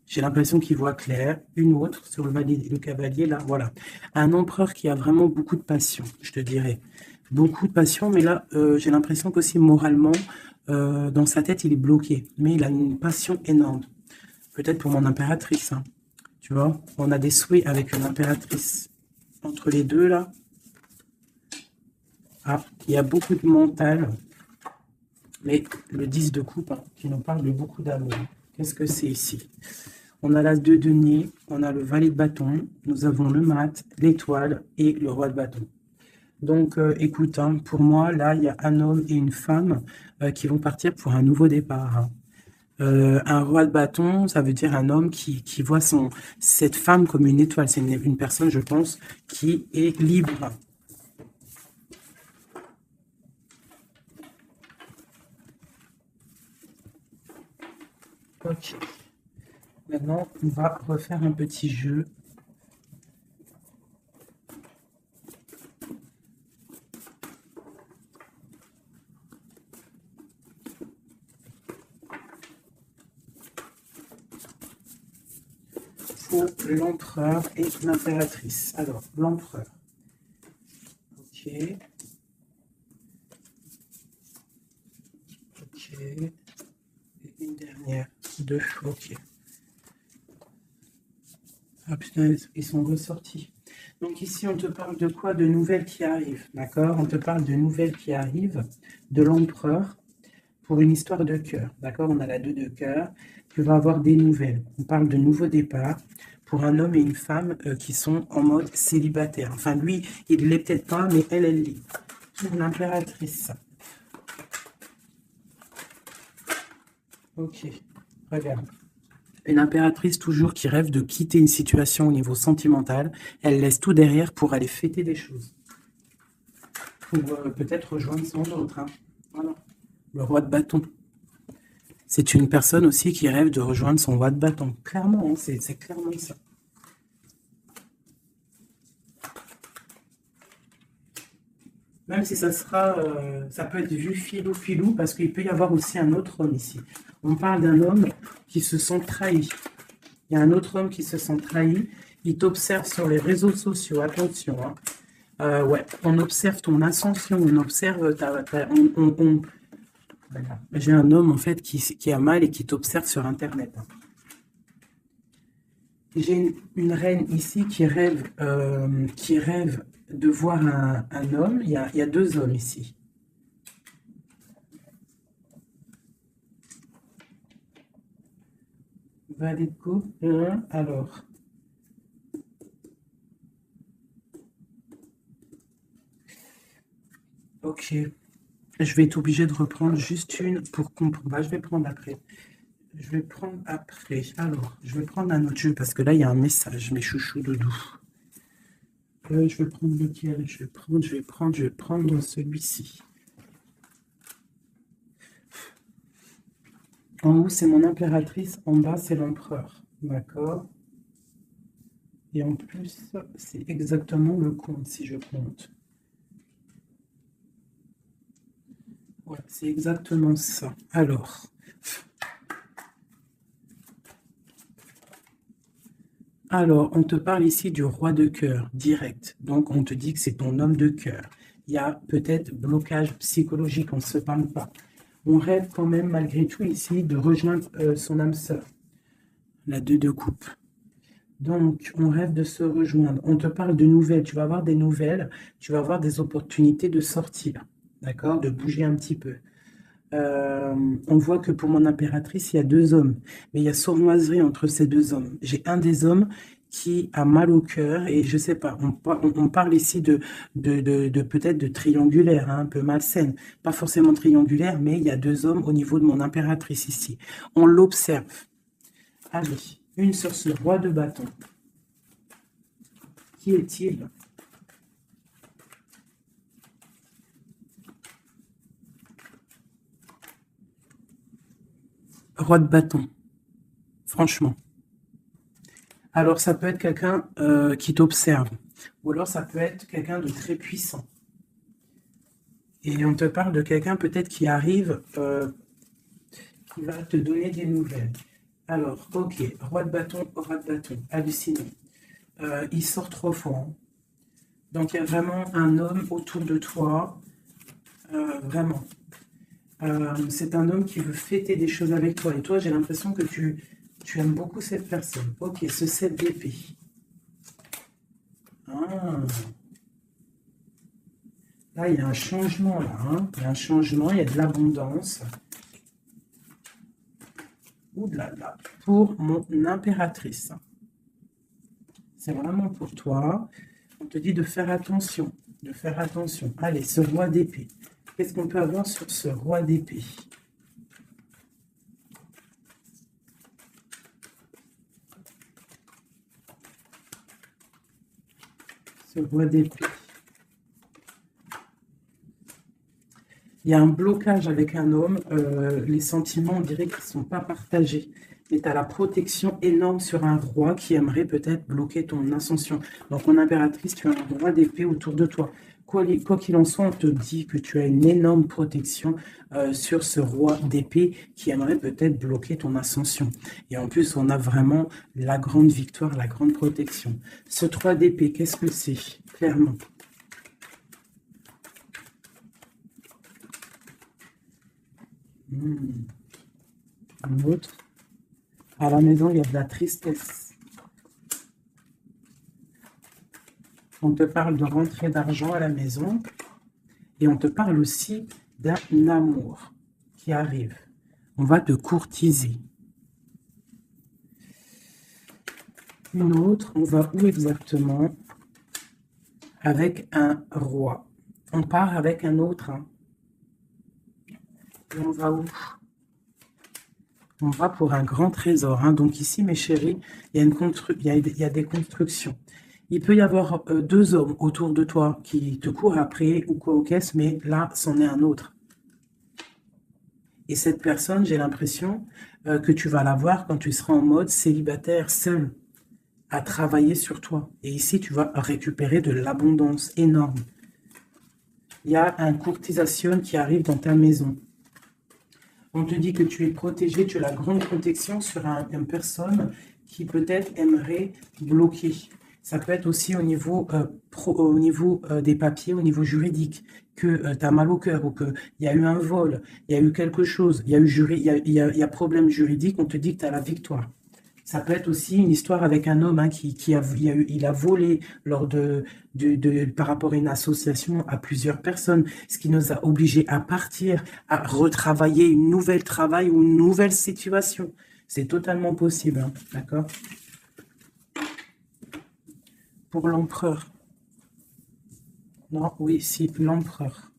J'ai l'impression qu'il voit clair. Une autre sur le cavalier, là, voilà. Un empereur qui a vraiment beaucoup de passion, je te dirais. Beaucoup de passion, mais là, j'ai l'impression qu'aussi moralement, dans sa tête, il est bloqué. Mais il a une passion énorme. Peut-être pour mon impératrice, hein. Tu vois, on a des souhaits avec une impératrice. Entre les deux, là. Ah, il y a beaucoup de mental. Mais le 10 de coupe, hein, qui nous parle de beaucoup d'amour. Qu'est-ce que c'est ici? On a l'as de denier, on a le valet de bâton, nous avons le mat, l'étoile et le roi de bâton. Donc, écoute, hein, pour moi, là, il y a un homme et une femme qui vont partir pour un nouveau départ, hein. Un roi de bâton, ça veut dire un homme qui voit cette femme comme une étoile. C'est une personne, je pense, qui est libre. Ok. Maintenant, on va refaire un petit jeu. Pour l'empereur et l'impératrice. Alors, l'empereur. Ok. Ok. Et une dernière. Deux. Ok. Ah putain, ils sont ressortis. Donc ici, on te parle de quoi? De nouvelles qui arrivent, d'accord? On te parle de nouvelles qui arrivent, de l'empereur, pour une histoire de cœur, d'accord? On a la 2 de cœur, tu vas avoir des nouvelles. On parle de nouveaux départs pour un homme et une femme qui sont en mode célibataire. Enfin, lui, il ne l'est peut-être pas, mais elle l'est. Pour l'impératrice. Ok, regarde. Une impératrice toujours qui rêve de quitter une situation au niveau sentimental. Elle laisse tout derrière pour aller fêter des choses. Pour peut-être rejoindre son autre, hein. Voilà. Le roi de bâton. C'est une personne aussi qui rêve de rejoindre son roi de bâton. Clairement, hein, c'est clairement ça. Même si ça sera, ça peut être vu filou, parce qu'il peut y avoir aussi un autre homme ici. On parle d'un homme qui se sent trahi. Il y a un autre homme qui se sent trahi. Il t'observe sur les réseaux sociaux. Attention, hein. Ouais, on observe ton ascension, on observe voilà. J'ai un homme en fait qui a mal et qui t'observe sur Internet, hein. J'ai une reine ici qui rêve de voir un homme. Il y a deux hommes ici. Valet de coupe, alors. Ok. Je vais être obligé de reprendre juste une pour comprendre. Bah, je vais prendre après. Je vais prendre après. Alors, je vais prendre un autre jeu parce que là, il y a un message, mes chouchous doudou. Je vais prendre lequel? Je vais prendre celui-ci. En haut, c'est mon impératrice. En bas, c'est l'empereur. D'accord? Et en plus, c'est exactement le comte, si je compte. Ouais, c'est exactement ça. Alors, on te parle ici du roi de cœur, direct. Donc, on te dit que c'est ton homme de cœur. Il y a peut-être blocage psychologique, on ne se parle pas. On rêve quand même, malgré tout, ici, de rejoindre son âme sœur. La 2 de coupe. Donc, on rêve de se rejoindre. On te parle de nouvelles. Tu vas avoir des nouvelles. Tu vas avoir des opportunités de sortir. D'accord? De bouger un petit peu. On voit que pour mon impératrice, il y a deux hommes. Mais il y a sournoiserie entre ces deux hommes. J'ai un des hommes qui a mal au cœur, et je sais pas, on parle ici de peut-être de triangulaire, hein, un peu malsaine, pas forcément triangulaire, mais il y a deux hommes au niveau de mon impératrice ici. On l'observe. Allez, une sur ce roi de bâton. Qui est-il? Roi de bâton, franchement. Alors, ça peut être quelqu'un qui t'observe, ou alors ça peut être quelqu'un de très puissant. Et on te parle de quelqu'un peut-être qui arrive, qui va te donner des nouvelles. Alors, ok, roi de bâton, hallucinant. Il sort 3 fois. Hein. Donc, il y a vraiment un homme autour de toi, vraiment. C'est un homme qui veut fêter des choses avec toi. Et toi, j'ai l'impression que tu aimes beaucoup cette personne. Ok, ce 7 d'épée. Ah. Là, il y a un changement, là. Hein. Il y a un changement, il y a de l'abondance. Ouh là là, pour mon impératrice. C'est vraiment pour toi. On te dit de faire attention, de faire attention. Allez, ce roi d'épée. Qu'est-ce qu'on peut avoir sur ce roi d'épée? Ce roi d'épée. Il y a un blocage avec un homme. Les sentiments, on dirait qu'ils ne sont pas partagés. Et tu as la protection énorme sur un roi qui aimerait peut-être bloquer ton ascension. Donc, en impératrice, tu as un roi d'épée autour de toi. Quoi qu'il en soit, on te dit que tu as une énorme protection sur ce roi d'épée qui aimerait peut-être bloquer ton ascension. Et en plus, on a vraiment la grande victoire, la grande protection. Ce 3 d'épée, qu'est-ce que c'est? Clairement. Un autre. À la maison, il y a de la tristesse. On te parle de rentrée d'argent à la maison. Et on te parle aussi d'un amour qui arrive. On va te courtiser. Une autre, on va où exactement? Avec un roi. On part avec un autre. Hein. Et on va où? On va pour un grand trésor. Hein. Donc ici, mes chéris, il y a des constructions. Il peut y avoir 2 hommes autour de toi qui te courent après ou quoi au caisse, mais là, c'en est un autre. Et cette personne, j'ai l'impression que tu vas la voir quand tu seras en mode célibataire, seul, à travailler sur toi. Et ici, tu vas récupérer de l'abondance énorme. Il y a un courtisation qui arrive dans ta maison. On te dit que tu es protégé, tu as la grande protection sur une personne qui peut-être aimerait bloquer. Ça peut être aussi au niveau, des papiers, au niveau juridique, que tu as mal au cœur ou qu'il y a eu un vol, il y a eu quelque chose, il y a problème juridique, on te dit que tu as la victoire. Ça peut être aussi une histoire avec un homme hein, il a volé par rapport à une association à plusieurs personnes, ce qui nous a obligés à partir, à retravailler une nouvelle travail ou une nouvelle situation. C'est totalement possible, hein, d'accord? Pour l'empereur. Non, oui, si, l'empereur.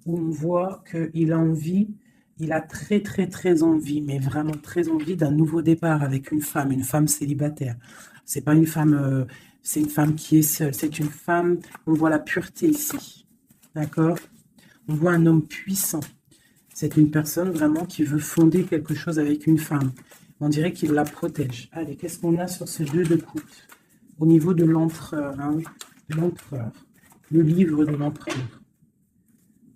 Où on voit qu'il a envie, il a très, très, très envie, mais vraiment très envie d'un nouveau départ avec une femme célibataire. C'est pas une femme, c'est une femme qui est seule. C'est une femme, on voit la pureté ici. D'accord? On voit un homme puissant. C'est une personne vraiment qui veut fonder quelque chose avec une femme. On dirait qu'il la protège. Allez, qu'est-ce qu'on a sur ce 2 de coupe? Au niveau de l'empereur, hein? L'empereur. Le livre de l'empereur.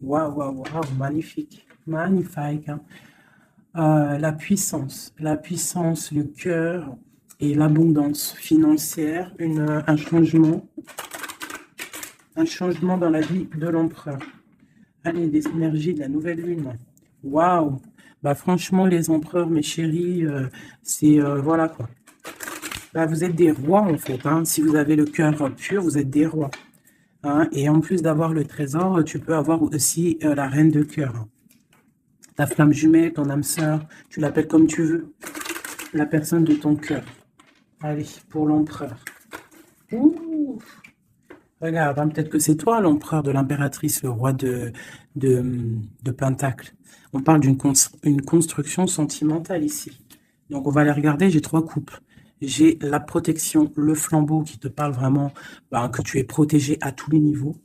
Waouh, waouh, waouh, magnifique. Magnifique. Hein? La puissance, le cœur et l'abondance financière, un changement dans la vie de l'empereur. Allez, les énergies de la nouvelle lune. Waouh! Bah franchement, les empereurs, mes chéris, c'est voilà quoi. Bah, vous êtes des rois en fait. Hein. Si vous avez le cœur pur, vous êtes des rois. Hein. Et en plus d'avoir le trésor, tu peux avoir aussi la reine de cœur. Hein. Ta flamme jumelle, ton âme sœur, tu l'appelles comme tu veux. La personne de ton cœur. Allez, pour l'empereur. Ouh, regarde, hein, peut-être que c'est toi l'empereur de l'impératrice, le roi de, de Pentacle. On parle une construction sentimentale ici. Donc, on va les regarder. J'ai trois coupes. J'ai la protection, le flambeau qui te parle vraiment que tu es protégé à tous les niveaux.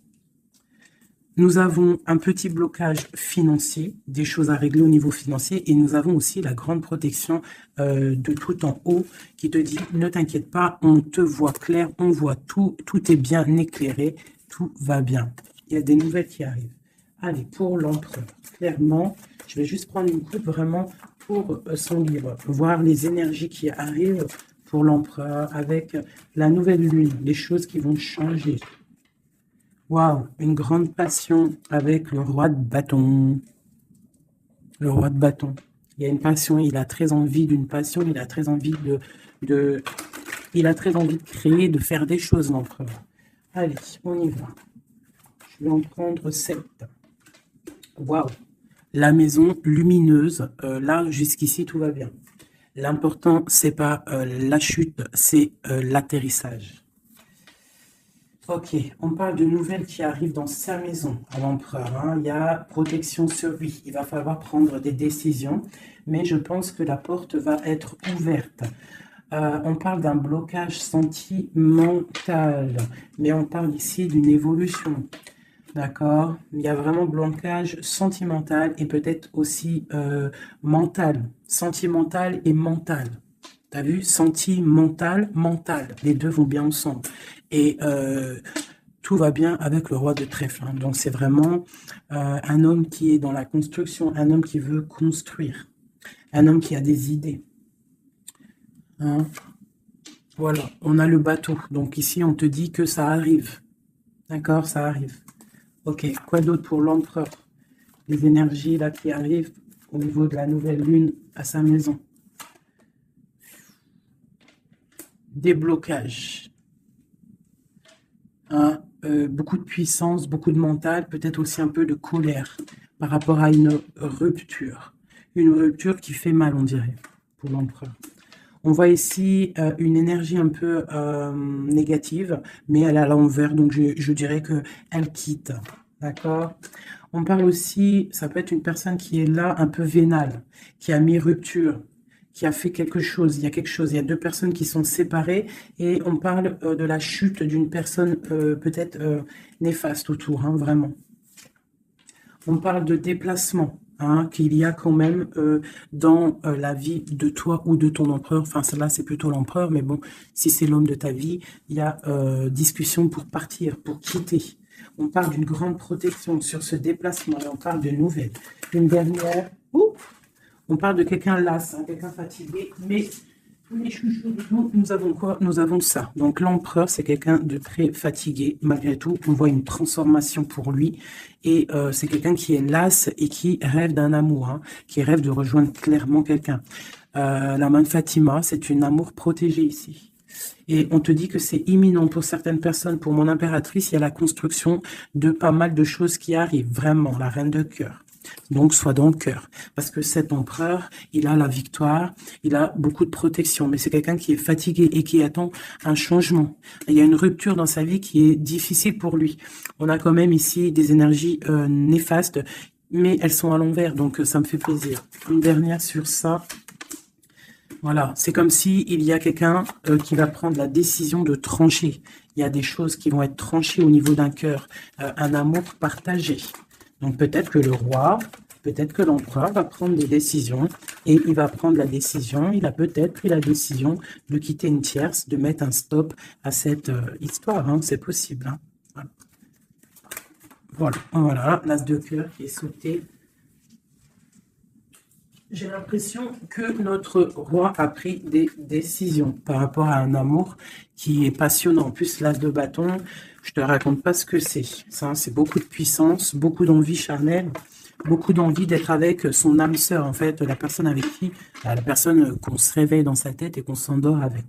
Nous avons un petit blocage financier, des choses à régler au niveau financier, et nous avons aussi la grande protection de tout en haut qui te dit, ne t'inquiète pas, on te voit clair, on voit tout, tout est bien éclairé, tout va bien. Il y a des nouvelles qui arrivent. Allez, pour l'empereur, clairement, je vais juste prendre une coupe vraiment pour son livre, voir les énergies qui arrivent pour l'empereur avec la nouvelle lune, les choses qui vont changer. Waouh, une grande passion avec le roi de bâton. Le roi de bâton. Il y a une passion, il a très envie d'une passion, il a très envie il a très envie de créer, de faire des choses, l'empereur. Allez, on y va. Je vais en prendre 7. Waouh, la maison lumineuse. Là, jusqu'ici, tout va bien. L'important, c'est pas la chute, c'est l'atterrissage. Ok, on parle de nouvelles qui arrivent dans sa maison à l'empereur. Hein. Il y a protection sur lui. Il va falloir prendre des décisions, mais je pense que la porte va être ouverte. On parle d'un blocage sentimental, mais on parle ici d'une évolution. D'accord? Il y a vraiment blocage sentimental et peut-être aussi mental. Sentimental et mental. T'as vu? Sentimental, mental. Les deux vont bien ensemble. Et tout va bien avec le roi de trèfle. Hein. Donc, c'est vraiment un homme qui est dans la construction, un homme qui veut construire, un homme qui a des idées. Hein. Voilà, on a le bateau. Donc, ici, on te dit que ça arrive. D'accord, ça arrive. Ok, quoi d'autre pour l'empereur? Les énergies là qui arrivent au niveau de la nouvelle lune à sa maison. Déblocage. Hein, beaucoup de puissance, beaucoup de mental, peut-être aussi un peu de colère par rapport à une rupture. Une rupture qui fait mal, on dirait, pour l'empereur. On voit ici une énergie un peu négative, mais elle est à l'envers, donc je dirais qu'elle quitte. D'accord? On parle aussi, ça peut être une personne qui est là un peu vénale, qui a mis rupture, qui a fait quelque chose. Il y a quelque chose. Il y a deux personnes qui sont séparées et on parle de la chute d'une personne peut-être néfaste autour, hein, vraiment. On parle de déplacement. Hein, qu'il y a quand même dans la vie de toi ou de ton empereur, enfin celle-là c'est plutôt l'empereur, mais bon, si c'est l'homme de ta vie, il y a discussion pour partir, pour quitter. On parle d'une grande protection sur ce déplacement et on parle de nouvelles. Une dernière, on parle de quelqu'un las, hein, quelqu'un fatigué, mais tous les chouchous, nous avons quoi? Nous avons ça. Donc l'empereur, c'est quelqu'un de très fatigué. Malgré tout, on voit une transformation pour lui. Et c'est quelqu'un qui est las et qui rêve d'un amour, hein, qui rêve de rejoindre clairement quelqu'un. La main de Fatima, c'est une amour protégé ici. Et on te dit que c'est imminent pour certaines personnes. Pour mon impératrice, il y a la construction de pas mal de choses qui arrivent. Vraiment, la reine de cœur. Donc, sois dans le cœur. Parce que cet empereur, il a la victoire, il a beaucoup de protection. Mais c'est quelqu'un qui est fatigué et qui attend un changement. Il y a une rupture dans sa vie qui est difficile pour lui. On a quand même ici des énergies néfastes, mais elles sont à l'envers. Donc, ça me fait plaisir. Une dernière sur ça. Voilà, c'est comme si il y a quelqu'un qui va prendre la décision de trancher. Il y a des choses qui vont être tranchées au niveau d'un cœur, un amour partagé. Donc peut-être que le roi, peut-être que l'empereur va prendre des décisions et il va prendre la décision, il a peut-être pris la décision de quitter une tierce, de mettre un stop à cette histoire, hein, c'est possible. Hein. Voilà, voilà, l'as de cœur qui est sauté. J'ai l'impression que notre roi a pris des décisions par rapport à un amour qui est passionnant. En plus, l'as de bâton, je te raconte pas ce que c'est. Ça, c'est beaucoup de puissance, beaucoup d'envie charnelle, beaucoup d'envie d'être avec son âme sœur, en fait, la personne avec qui, la personne qu'on se réveille dans sa tête et qu'on s'endort avec.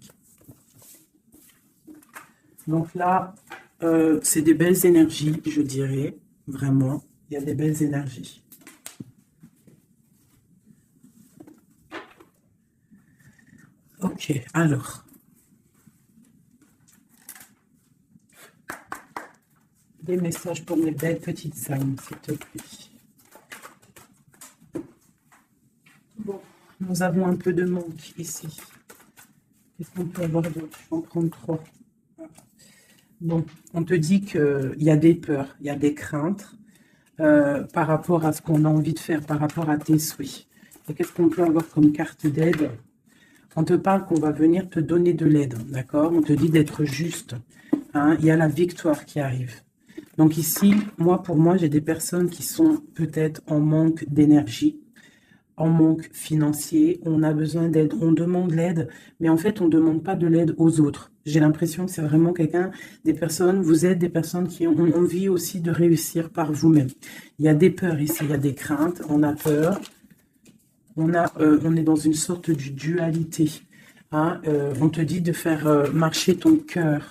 Donc là, c'est des belles énergies, je dirais, vraiment. Il y a des belles énergies. Ok, alors, Des messages pour mes belles petites âmes, s'il te plaît. Bon, nous avons un peu de manque ici. Qu'est-ce qu'on peut avoir d'autre? Je vais en prendre 3. Bon, on te dit qu'il y a des peurs, il y a des craintes par rapport à ce qu'on a envie de faire, par rapport à tes souhaits. Et qu'est-ce qu'on peut avoir comme carte d'aide? On te parle qu'on va venir te donner de l'aide, d'accord? On te dit d'être juste. Hein? Il y a la victoire qui arrive. Donc ici, pour moi, j'ai des personnes qui sont peut-être en manque d'énergie, en manque financier, on a besoin d'aide, on demande l'aide, mais en fait, on ne demande pas de l'aide aux autres. J'ai l'impression que c'est vraiment vous êtes des personnes qui ont envie aussi de réussir par vous-même. Il y a des peurs ici, il y a des craintes, on a peur, on est dans une sorte de dualité. Hein, on te dit de faire marcher ton cœur.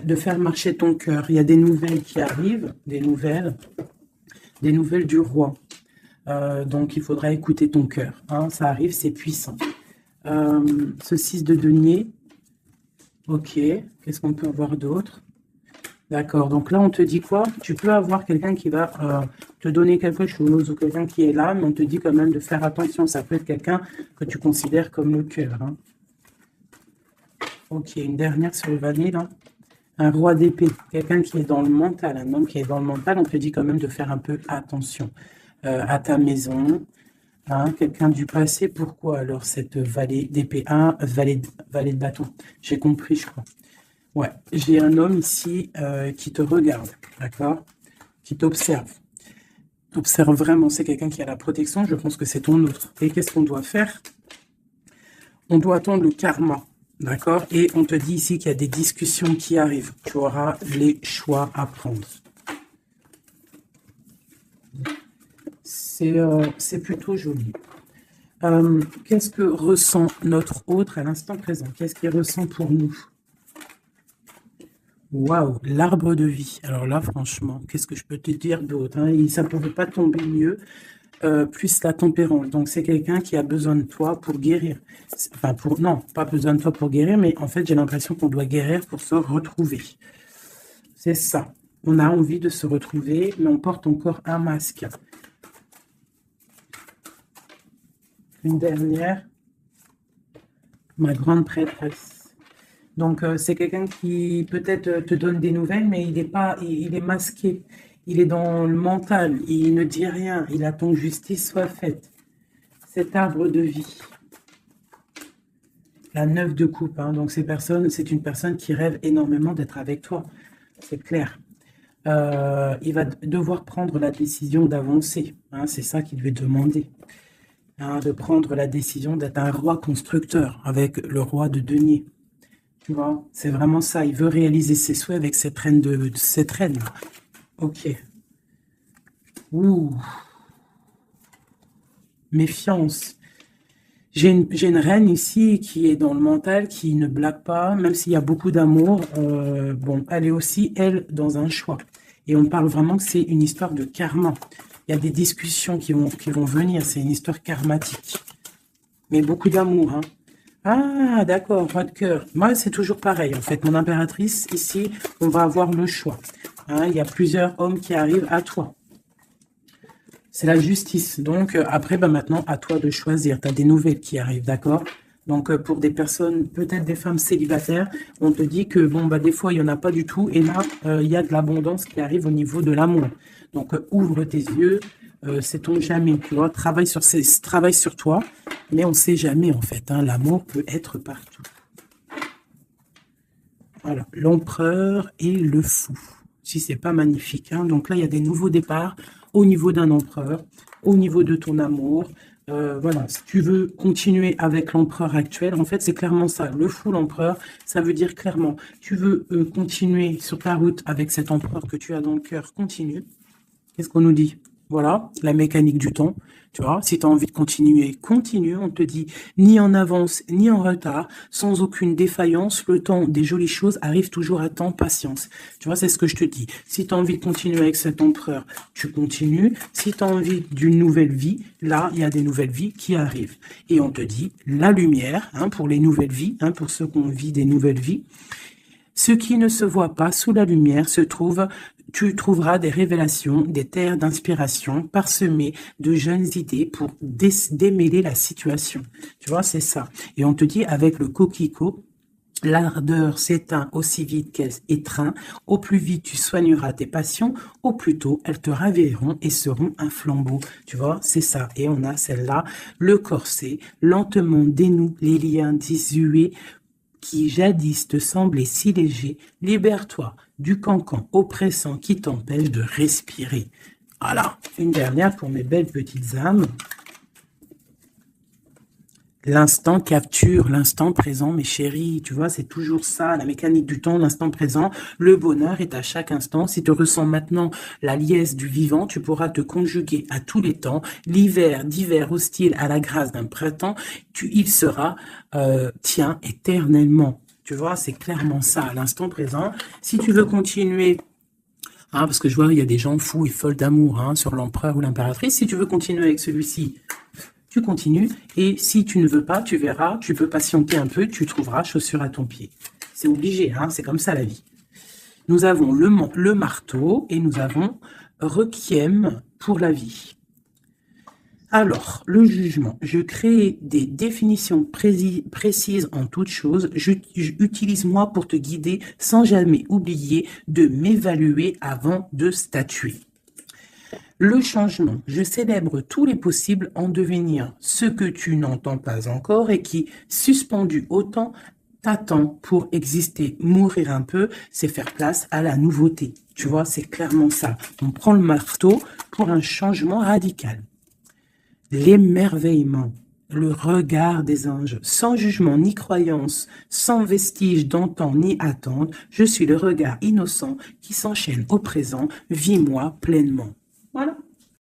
De faire marcher ton cœur. Il y a des nouvelles qui arrivent, des nouvelles du roi. Donc, il faudra écouter ton cœur. Hein, ça arrive, c'est puissant. Ce 6 de denier. Ok. Qu'est-ce qu'on peut avoir d'autre? D'accord. Donc là, on te dit quoi? Tu peux avoir quelqu'un qui va te donner quelque chose ou quelqu'un qui est là, mais on te dit quand même de faire attention. Ça peut être quelqu'un que tu considères comme le cœur. Hein. Ok. Une dernière sur le vanille, là. Un roi d'épée. Quelqu'un qui est dans le mental. Un homme qui est dans le mental, on te dit quand même de faire un peu attention. À ta maison, hein, quelqu'un du passé. Pourquoi alors cette vallée d'épée? Vallée de bâton. J'ai compris, je crois. Ouais, j'ai un homme ici qui te regarde, d'accord? Qui t'observe. T'observe vraiment, c'est quelqu'un qui a la protection. Je pense que c'est ton autre. Et qu'est-ce qu'on doit faire? On doit attendre le karma, d'accord? Et on te dit ici qu'il y a des discussions qui arrivent. Tu auras les choix à prendre. C'est plutôt joli. Qu'est-ce que ressent notre autre à l'instant présent? Qu'est-ce qu'il ressent pour nous? Waouh, l'arbre de vie. Alors là, franchement, qu'est-ce que je peux te dire d'autre? Hein? Ça ne pourrait pas tomber mieux. Plus la tempérance. Donc, c'est quelqu'un qui a besoin de toi pour guérir. Enfin, non, pas besoin de toi pour guérir, mais en fait, j'ai l'impression qu'on doit guérir pour se retrouver. C'est ça. On a envie de se retrouver, mais on porte encore un masque. Une dernière, ma grande prêtresse. Donc, c'est quelqu'un qui peut-être te donne des nouvelles, mais il est masqué. Il est dans le mental, il ne dit rien. Il attend que justice soit faite. Cet arbre de vie. La 9 de coupe. Hein. Donc, c'est une personne qui rêve énormément d'être avec toi. C'est clair. Il va devoir prendre la décision d'avancer. Hein. C'est ça qu'il veut demander. Hein, de prendre la décision d'être un roi constructeur avec le roi de denier. Tu vois, c'est vraiment ça. Il veut réaliser ses souhaits avec cette reine cette reine. Ok. Ouh. Méfiance. J'ai une reine ici qui est dans le mental, qui ne blague pas, même s'il y a beaucoup d'amour. Bon, elle est aussi, elle, dans un choix. Et on parle vraiment que c'est une histoire de karma. Il y a des discussions qui vont venir. C'est une histoire karmatique. Mais beaucoup d'amour. Hein. Ah, d'accord, roi de cœur. Moi, c'est toujours pareil. En fait, mon impératrice, ici, on va avoir le choix. Hein, il y a plusieurs hommes qui arrivent à toi. C'est la justice. Donc, après, maintenant, à toi de choisir. Tu as des nouvelles qui arrivent, d'accord? Donc, pour des personnes, peut-être des femmes célibataires, on te dit que, bon, des fois, il n'y en a pas du tout. Et là, il y a de l'abondance qui arrive au niveau de l'amour. Donc, ouvre tes yeux, sait-on jamais, tu vois, travaille sur toi, mais on ne sait jamais, en fait. Hein, l'amour peut être partout. Voilà, l'empereur et le fou. Si c'est pas magnifique. Hein. Donc là, il y a des nouveaux départs au niveau d'un empereur, au niveau de ton amour. Voilà, si tu veux continuer avec l'empereur actuel, en fait, c'est clairement ça. Le fou, l'empereur, ça veut dire clairement, tu veux continuer sur ta route avec cet empereur que tu as dans le cœur, continue. Qu'est-ce qu'on nous dit? Voilà, la mécanique du temps. Tu vois, si tu as envie de continuer, continue. On te dit ni en avance, ni en retard, sans aucune défaillance. Le temps des jolies choses arrive toujours à temps, patience. Tu vois, c'est ce que je te dis. Si tu as envie de continuer avec cet empereur, tu continues. Si tu as envie d'une nouvelle vie, là, il y a des nouvelles vies qui arrivent. Et on te dit la lumière, hein, pour les nouvelles vies, hein, pour ceux qui ont envie des nouvelles vies. Ce qui ne se voit pas sous la lumière se trouve, tu trouveras des révélations, des terres d'inspiration parsemées de jeunes idées pour démêler la situation. Tu vois, c'est ça. Et on te dit avec le coquelicot, l'ardeur s'éteint aussi vite qu'elle étreint. Au plus vite tu soigneras tes passions, au plus tôt elles te raviront et seront un flambeau. Tu vois, c'est ça. Et on a celle-là, le corset, lentement dénoue les liens désuets qui jadis te semblaient si légers. Libère-toi du cancan oppressant qui t'empêche de respirer. Voilà, une dernière pour mes belles petites âmes. L'instant capture, l'instant présent, mes chéris, tu vois, c'est toujours ça, la mécanique du temps, l'instant présent. Le bonheur est à chaque instant. Si tu ressens maintenant la liesse du vivant, tu pourras te conjuguer à tous les temps. L'hiver, d'hiver hostile à la grâce d'un printemps, il sera tien éternellement. Tu vois, c'est clairement ça, l'instant présent. Si tu veux continuer... Hein, parce que je vois, il y a des gens fous et folles d'amour hein, sur l'empereur ou l'impératrice. Si tu veux continuer avec celui-ci, tu continues, et si tu ne veux pas, tu verras, tu peux patienter un peu, tu trouveras chaussure à ton pied. C'est obligé, hein, c'est comme ça la vie. Nous avons le marteau, et nous avons requiem pour la vie. Alors, le jugement. Je crée des définitions précises en toutes choses. Utilise-moi pour te guider sans jamais oublier de m'évaluer avant de statuer. Le changement, je célèbre tous les possibles en devenir ce que tu n'entends pas encore et qui, suspendu au temps, t'attend pour exister. Mourir un peu, c'est faire place à la nouveauté. Tu vois, c'est clairement ça. On prend le marteau pour un changement radical. L'émerveillement, le regard des anges, sans jugement ni croyance, sans vestige d'antan ni attente, je suis le regard innocent qui s'enchaîne au présent, vis-moi pleinement. Voilà.